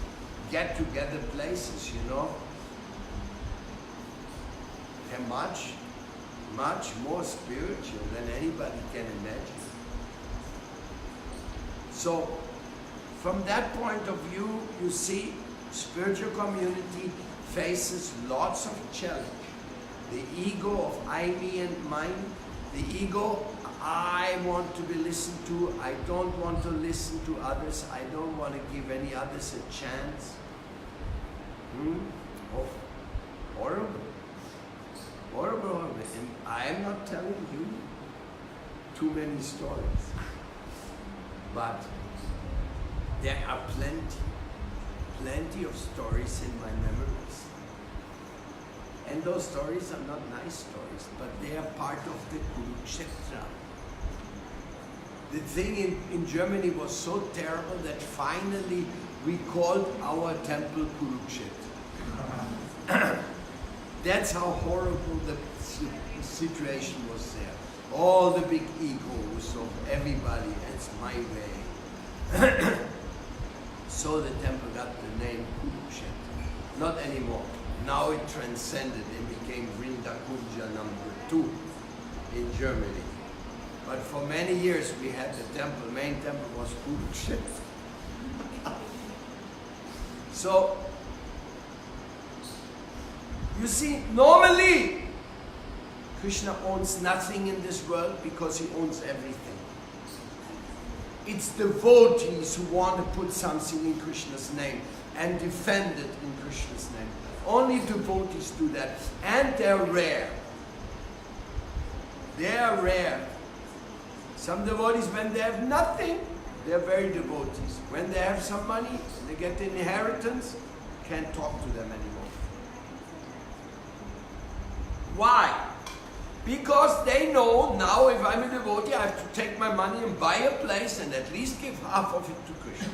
get-together places, you know. They're much, much more spiritual than anybody can imagine. So, from that point of view, you see, spiritual community faces lots of challenge. The ego of I, me and mine, the ego, I want to be listened to, I don't want to listen to others, I don't want to give any others a chance. Oh, horrible. Horrible, horrible. And I am not telling you too many stories. But there are plenty of stories in my memories. And those stories are not nice stories, but they are part of the Kurukshetra. The thing in Germany was so terrible that finally we called our temple Kurukshetra. That's how horrible the situation was there. All the big egos of everybody, it's my way. So the temple got the name Kurukshetra. Not anymore. Now it transcended and became Vrindavan #2 in Germany. But for many years we had the temple, main temple was Kurukshetra. So, you see, normally Krishna owns nothing in this world because he owns everything. It's devotees who want to put something in Krishna's name and defend it in Krishna's name. Only devotees do that, and they're rare. They are rare. Some devotees, when they have nothing, they're very devotees. When they have some money, they get the inheritance, can't talk to them anymore. Why? Because they know now if I'm a devotee, I have to take my money and buy a place and at least give half of it to Krishna.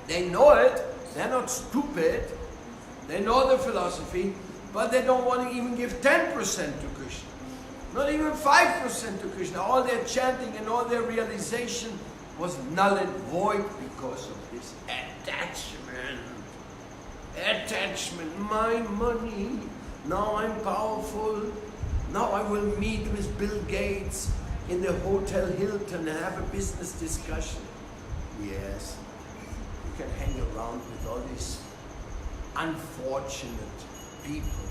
They know it, they're not stupid, they know the philosophy, but they don't want to even give 10% to Krishna. Not even 5% to Krishna. All their chanting and all their realization was null and void because of this attachment. Attachment, my money, now I'm powerful, now I will meet with Bill Gates in the Hotel Hilton and have a business discussion. Yes, you can hang around with all these unfortunate people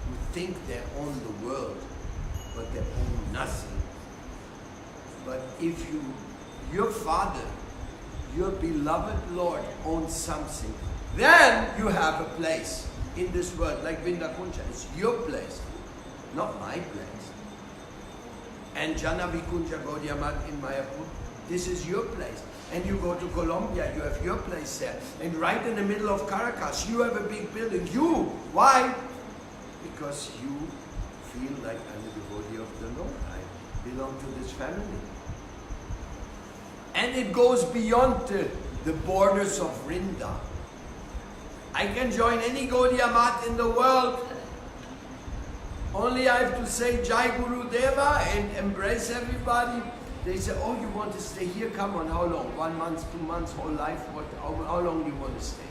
who think they own the world, but they own nothing. But if your Father, your beloved Lord owns something, then you have a place in this world, like Vrindavan. It's your place, not my place. And Janavi Kunja Gaudiya Math in Mayapur, this is your place. And you go to Colombia, you have your place there. And right in the middle of Caracas, you have a big building. You! Why? Because you feel like I'm a devotee of the Lord. I belong to this family. And it goes beyond the borders of Vrinda. I can join any Gaudiya Math in the world. Only I have to say Jai Guru Deva and embrace everybody. They say, oh, you want to stay here? Come on, how long? 1 month, 2 months, whole life? How long do you want to stay?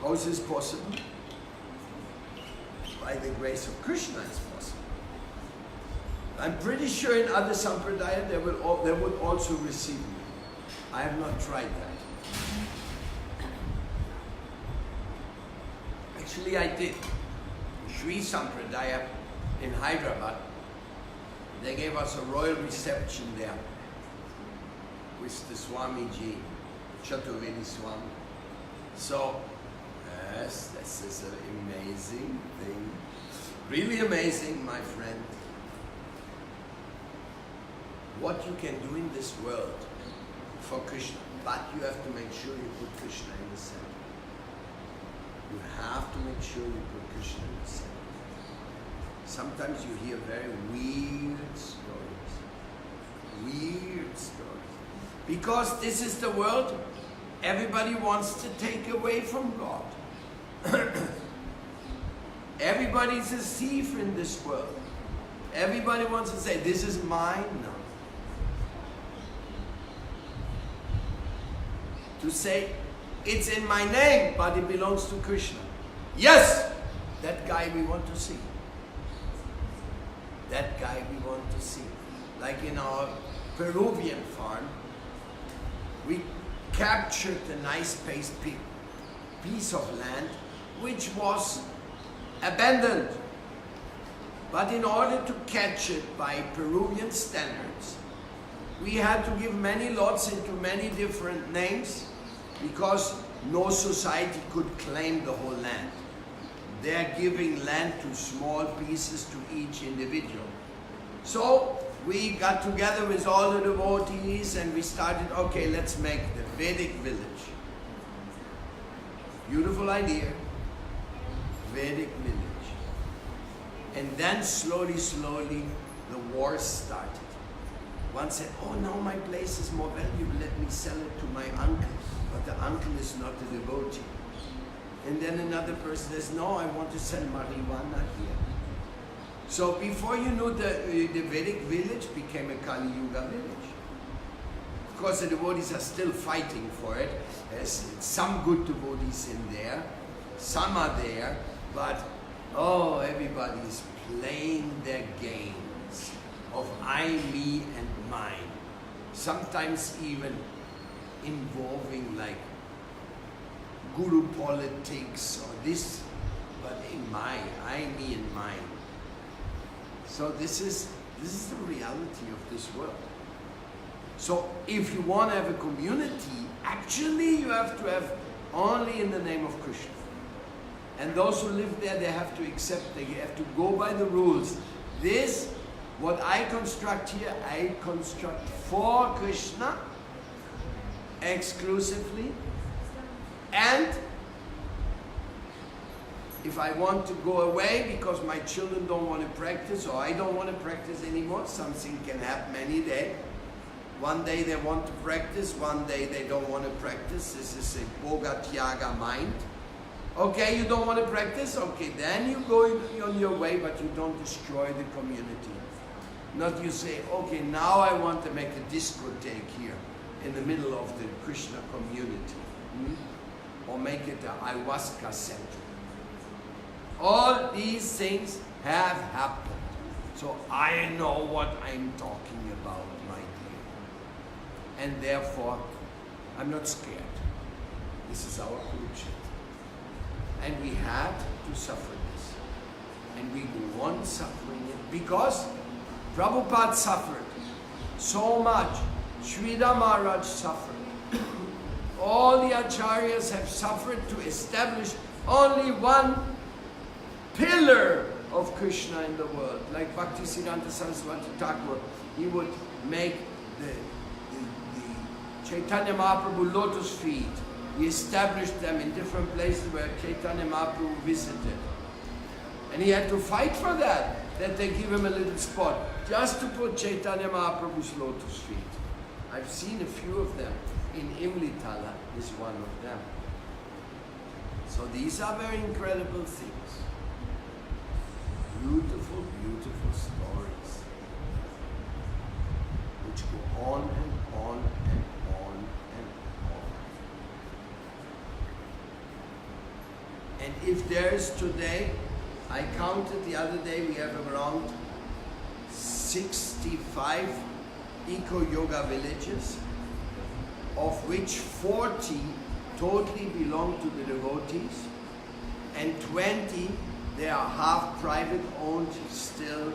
How is this possible? By the grace of Krishna it's possible. I'm pretty sure in other sampradaya they would also receive me. I have not tried that. Actually I did. Sri Sampradaya in Hyderabad, they gave us a royal reception there with the Swamiji, Chaturvedi Swami. So, yes, this is an amazing thing. Really amazing, my friend. What you can do in this world for Krishna, but you have to make sure you put Krishna in the center. You have to make sure you put Krishna in the center. Sometimes you hear very weird stories. Weird stories. Because this is the world, everybody wants to take away from God. Everybody's a thief in this world. Everybody wants to say, this is mine now. To say, it's in my name, but it belongs to Krishna. Yes! That guy we want to see. That guy we want to see. Like in our Peruvian farm, we captured a nice piece of land which was abandoned. But in order to catch it by Peruvian standards, we had to give many lots into many different names because no society could claim the whole land. They're giving land to small pieces to each individual. So we got together with all the devotees and we started, okay, let's make the Vedic village. Beautiful idea. Vedic village. And then slowly, slowly, the war started. One said, oh no, my place is more valuable, let me sell it to my uncle. But the uncle is not a devotee. And then another person says, no, I want to sell marijuana here. So before you know, the Vedic village became a Kali Yuga village. Of course, the devotees are still fighting for it. There's some good devotees in there, some are there, but oh, everybody is playing their games of I, me, and mine. Sometimes even involving like guru politics or this, but in my, I, me, and mine. So this is the reality of this world. So if you want to have a community, actually you have to have only in the name of Krishna. And those who live there, they have to accept, they have to go by the rules. This, what I construct here, I construct for Krishna, exclusively. And if I want to go away because my children don't want to practice or I don't want to practice anymore, something can happen any day. One day they want to practice, one day they don't want to practice. This is a Boga Tyaga mind. Okay, you don't want to practice? Okay, then you go on your way, but you don't destroy the community. Not you say, okay, now I want to make a discotheque here in the middle of the Krishna community. Or make it an ayahuasca center. All these things have happened. So I know what I'm talking about, my dear. And therefore, I'm not scared. This is our Kurukshetra. And we had to suffer this. And we go on suffering it because Prabhupada suffered so much. Srila Maharaj suffered. All the acharyas have suffered to establish only one pillar of Krishna in the world. Like Bhaktisiddhanta Saraswati Thakur, he would make the Chaitanya Mahaprabhu lotus feet. He established them in different places where Chaitanya Mahaprabhu visited. And he had to fight for that they give him a little spot, just to put Chaitanya Mahaprabhu's lotus feet. I've seen a few of them. In Imlitala is one of them. So these are very incredible things. Beautiful, beautiful stories, which go on and on and on and on. And if there's today, I counted the other day, we have around 65 eco-yoga villages, of which 40 totally belong to the devotees, and 20, they are half private owned still.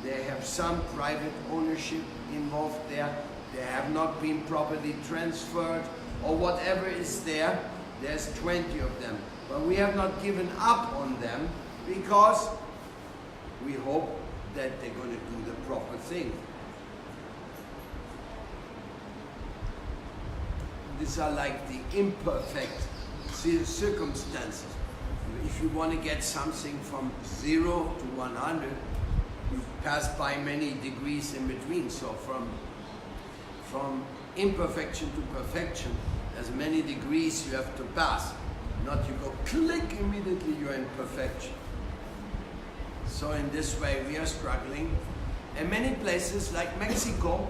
They have some private ownership involved there. They have not been properly transferred, or whatever is there. There's 20 of them. But we have not given up on them because we hope that they're going to do the proper thing. These are like the imperfect circumstances. If you want to get something from 0 to 100, you pass by many degrees in between. So from imperfection to perfection, there's many degrees you have to pass. Not you go click, immediately you're in perfection. So in this way we are struggling. In many places like Mexico,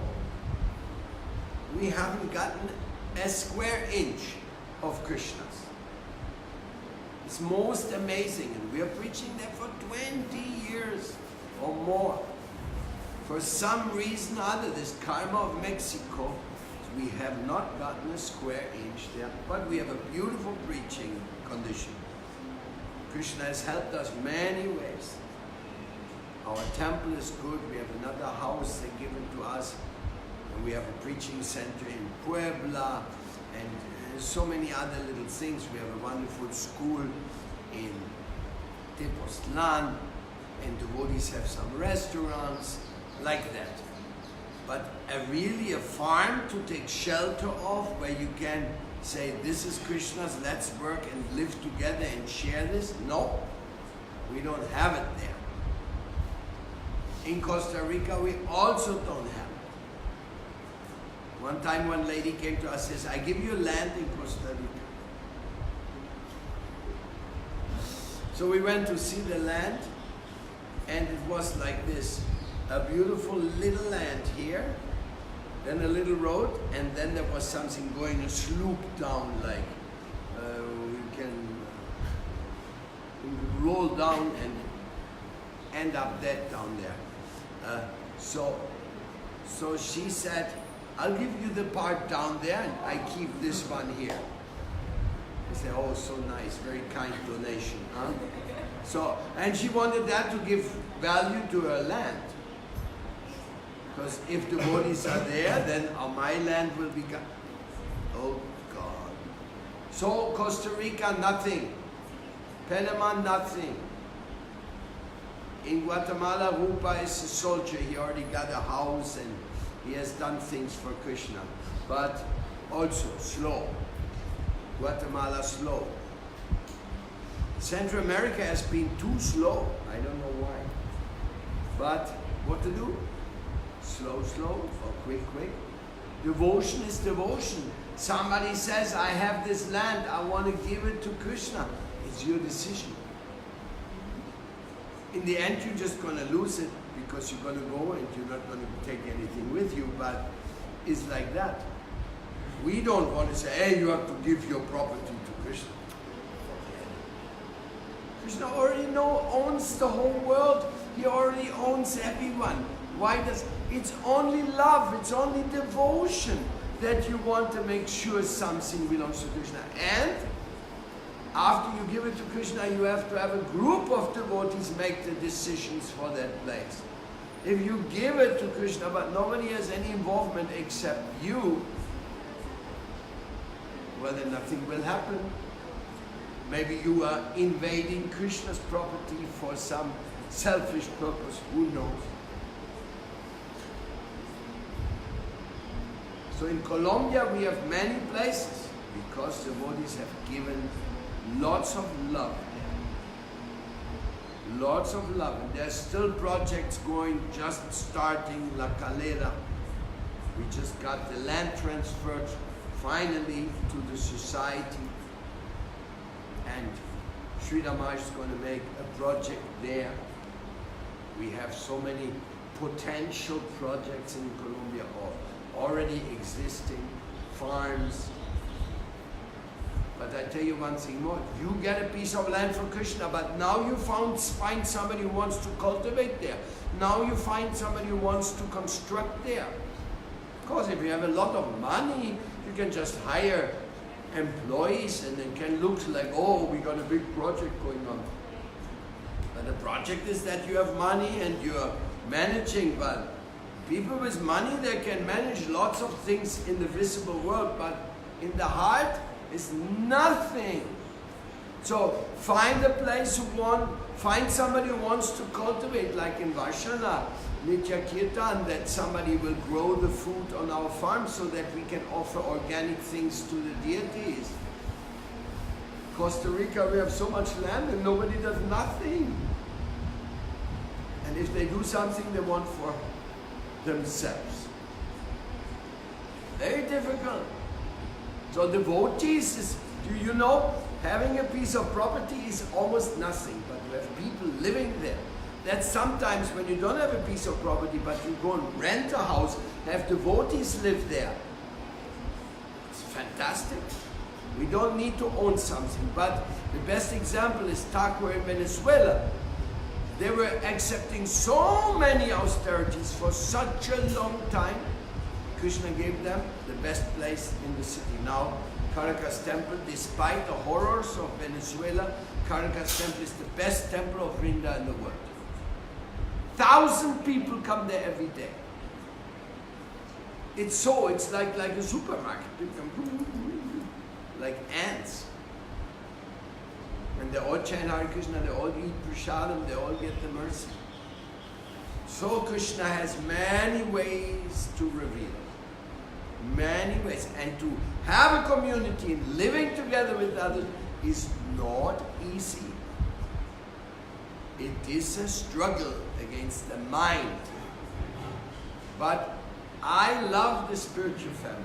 we haven't gotten a square inch of Krishnas. It's most amazing, and we are preaching there for 20 years or more. For some reason or other, this karma of Mexico, we have not gotten a square inch there, but we have a beautiful preaching condition. Krishna has helped us many ways. Our temple is good, we have another house they've given to us, and we have a preaching center in Puebla, and so many other little things. We have a wonderful school in Tepoztlan, and devotees have some restaurants, like that. But really a farm to take shelter of, where you can say, this is Krishna's, let's work and live together and share this? No, we don't have it there. In Costa Rica, we also don't have it. One time one lady came to us and says, I give you land in Costa Rica. So we went to see the land, and it was like this. A beautiful little land here, then a little road, and then there was something going, a sloop down, like we can roll down and end up dead down there. So she said, I'll give you the part down there and I keep this one here. I said, oh, so nice, very kind donation, huh? So, and she wanted that to give value to her land. Because if devotees are there, then my land will be gone. Oh God. So Costa Rica, nothing. Panama, nothing. In Guatemala, Rupa is a soldier. He already got a house and he has done things for Krishna. But also slow. Guatemala slow. Central America has been too slow. I don't know why. But what to do? Slow, slow, or quick, quick. Devotion is devotion. Somebody says, I have this land, I want to give it to Krishna. It's your decision. In the end, you're just going to lose it because you're going to go and you're not going to take anything with you, but it's like that. We don't want to say, hey, you have to give your property to Krishna. Krishna already owns the whole world. He already owns everyone. Why does it's only love, it's only devotion that you want to make sure something belongs to Krishna. And after you give it to Krishna, you have to have a group of devotees make the decisions for that place. If you give it to Krishna, but nobody has any involvement except you, well, then nothing will happen. Maybe you are invading Krishna's property for some selfish purpose, who knows? So in Colombia we have many places because devotees have given lots of love. Lots of love. And there's still projects going, just starting La Calera. We just got the land transferred finally to the society. And Srila Maharaj is going to make a project there. We have so many potential projects in Colombia, already existing farms. But I tell you one thing more, you get a piece of land for Krishna, but now you find somebody who wants to cultivate there. Now you find somebody who wants to construct there. Of course, if you have a lot of money, you can just hire employees and it can look like, oh, we got a big project going on. But the project is that you have money and you're managing, but people with money, they can manage lots of things in the visible world, but in the heart is nothing. So find a place find somebody who wants to cultivate, like in Vaishana, Nitya Kirtan, that somebody will grow the food on our farm so that we can offer organic things to the deities. Costa Rica, we have so much land and nobody does nothing. And if they do something, they want for themselves. Very difficult. So devotees is, do you know, having a piece of property is almost nothing, but you have people living there. That sometimes when you don't have a piece of property, but you go and rent a house, have devotees live there. It's fantastic. We don't need to own something, but the best example is Taco in Venezuela. They were accepting so many austerities for such a long time. Krishna gave them the best place in the city. Now, Caracas Temple, despite the horrors of Venezuela, Caracas Temple is the best temple of Vrindavan in the world. 1,000 people come there every day. It's like a supermarket. Like ants. And they all chant Hare Krishna, they all eat prasadam, they all get the mercy. So Krishna has many ways to reveal. Many ways. And to have a community and living together with others is not easy. It is a struggle against the mind. But I love the spiritual family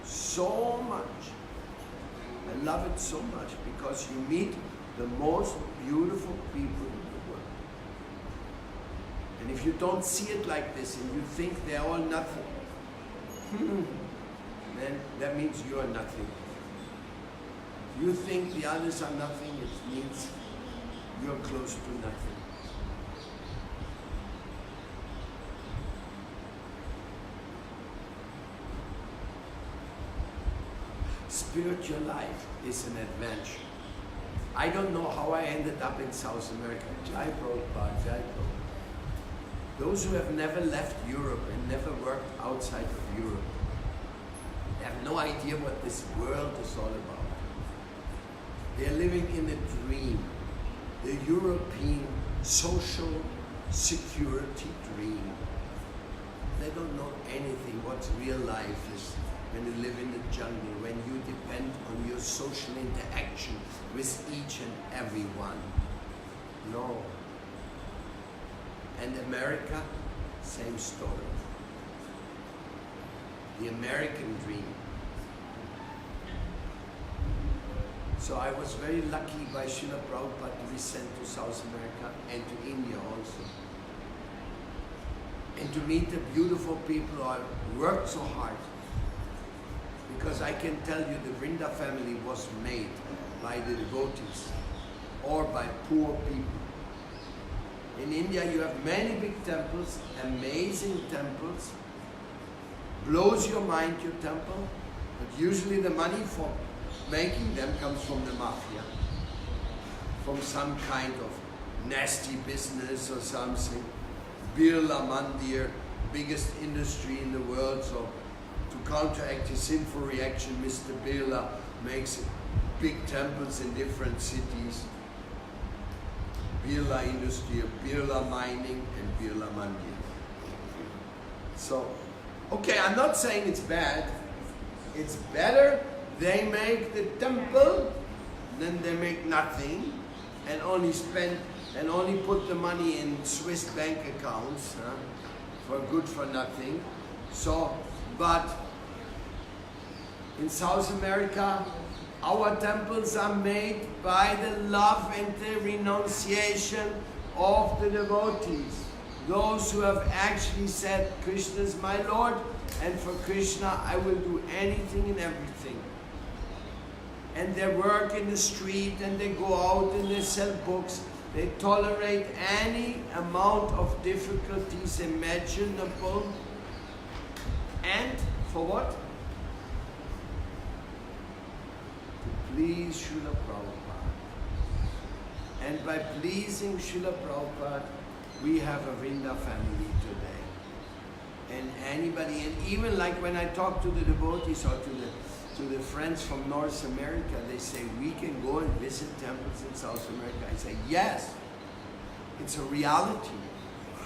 so much. I love it so much because you meet the most beautiful people in the world. And if you don't see it like this and you think they're all nothing, then that means you are nothing. If you think the others are nothing, it means you're close to nothing. Spiritual life is an adventure. I don't know how I ended up in South America. Jai Prabhupada, Jai Prabhupada. Those who have never left Europe and never worked outside of Europe, they have no idea what this world is all about. They are living in a dream, the European social security dream. They don't know anything what real life is. When you live in the jungle, when you depend on your social interaction with each and everyone. No. And America, same story. The American dream. So I was very lucky by Srila Prabhupada to be sent to South America and to India also. And to meet the beautiful people who have worked so hard. Because I can tell you the Vrinda family was made by the devotees or by poor people. In India you have many big temples, amazing temples. Blows your mind, your temple, but usually the money for making them comes from the mafia. From some kind of nasty business or something. Birla Mandir, biggest industry in the world, so to counteract his sinful reaction, Mr. Birla makes big temples in different cities. Birla industry, Birla mining, and Birla Mandir. So, okay, I'm not saying it's bad. It's better they make the temple than they make nothing and only spend and only put the money in Swiss bank accounts for good for nothing. So, but in South America, our temples are made by the love and the renunciation of the devotees. Those who have actually said, Krishna is my Lord, and for Krishna I will do anything and everything. And they work in the street and they go out and they sell books. They tolerate any amount of difficulties imaginable. And for what? To please Srila Prabhupada. And by pleasing Srila Prabhupada, we have a Vrinda family today. And anybody, and even like when I talk to the devotees or to the friends from North America, they say, we can go and visit temples in South America. I say, yes, it's a reality.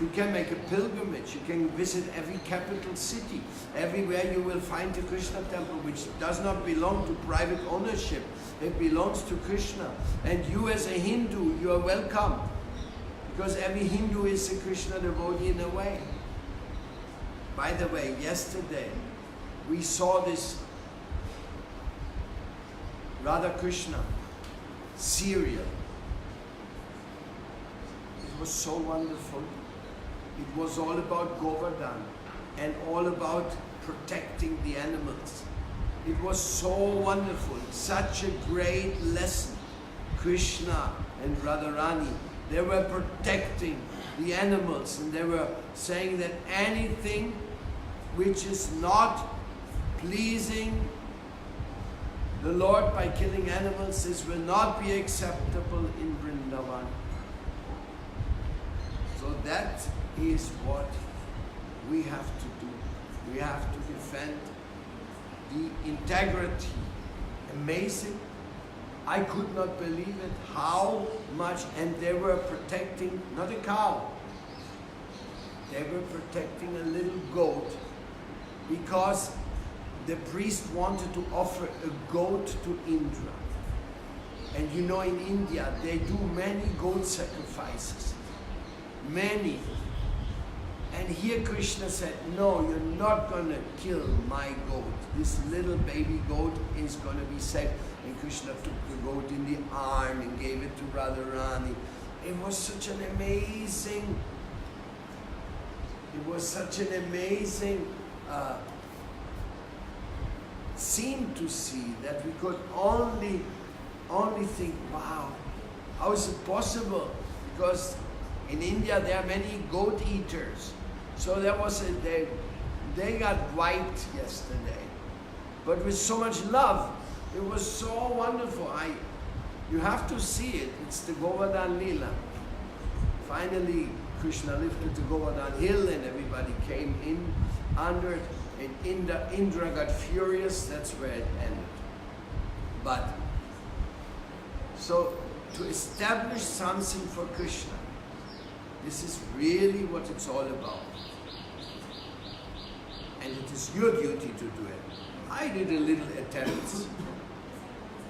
You can make a pilgrimage, you can visit every capital city. Everywhere you will find a Krishna temple which does not belong to private ownership. It belongs to Krishna. And you as a Hindu, you are welcome. Because every Hindu is a Krishna devotee in a way. By the way, yesterday we saw this Radha Krishna serial. It was so wonderful. It was all about Govardhan and all about protecting the animals. It was so wonderful, such a great lesson. Krishna and Radharani, they were protecting the animals, and they were saying that anything which is not pleasing the Lord by killing animals, this will not be acceptable in Vrindavan. So that is what we have to do. We have to defend the integrity. Amazing. I could not believe it, how much, and they were protecting, not a cow, they were protecting a little goat because the priest wanted to offer a goat to Indra. And you know, in India, they do many goat sacrifices. Many. And here Krishna said, no, you're not going to kill my goat. This little baby goat is going to be saved. And Krishna took the goat in the arm and gave it to Radharani. It was such an amazing, scene to see, that we could only think, wow, how is it possible? Because in India there are many goat eaters. So there was they got wiped yesterday, but with so much love. It was so wonderful. You have to see it. It's the Govardhan Lila. Finally, Krishna lifted the Govardhan hill and everybody came in under it. And Indra got furious. That's where it ended. But, so to establish something for Krishna, this is really what it's all about. And it is your duty to do it. I did a little attempt,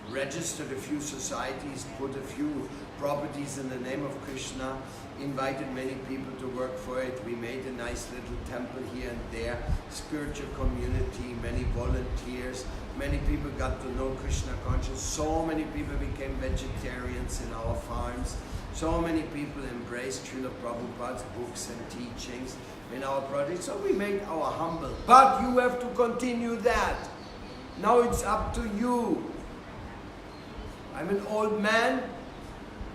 registered a few societies, put a few properties in the name of Krishna, invited many people to work for it. We made a nice little temple here and there, spiritual community, many volunteers, many people got to know Krishna consciousness, so many people became vegetarians in our farms, so many people embraced Srila Prabhupada's books and teachings in our project. So we made our humble. But you have to continue that. Now it's up to you. I'm an old man.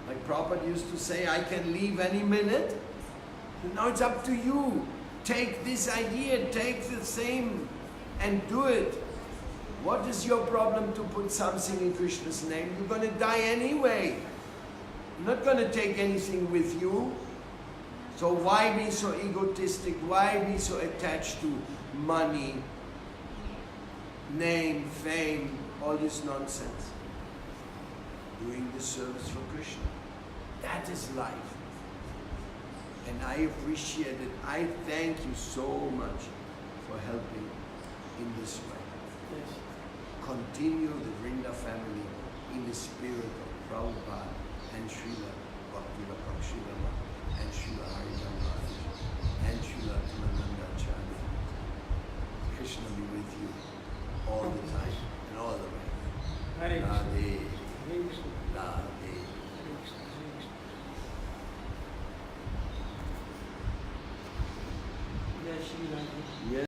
Like Prabhupada used to say, I can leave any minute. And now it's up to you. Take this idea, take the same and do it. What is your problem to put something in Krishna's name? You're going to die anyway. You're not going to take anything with you. So why be so egotistic? Why be so attached to money, name, fame, all this nonsense? Doing the service for Krishna. That is life. And I appreciate it. I thank you so much for helping in this way. Yes. Continue the Vrinda family in the spirit of Prabhupada and Srila Bhaktivinoda Srila and Srila Haridam Maharaj and Srila Tunananda Acharya. Krishna be with you.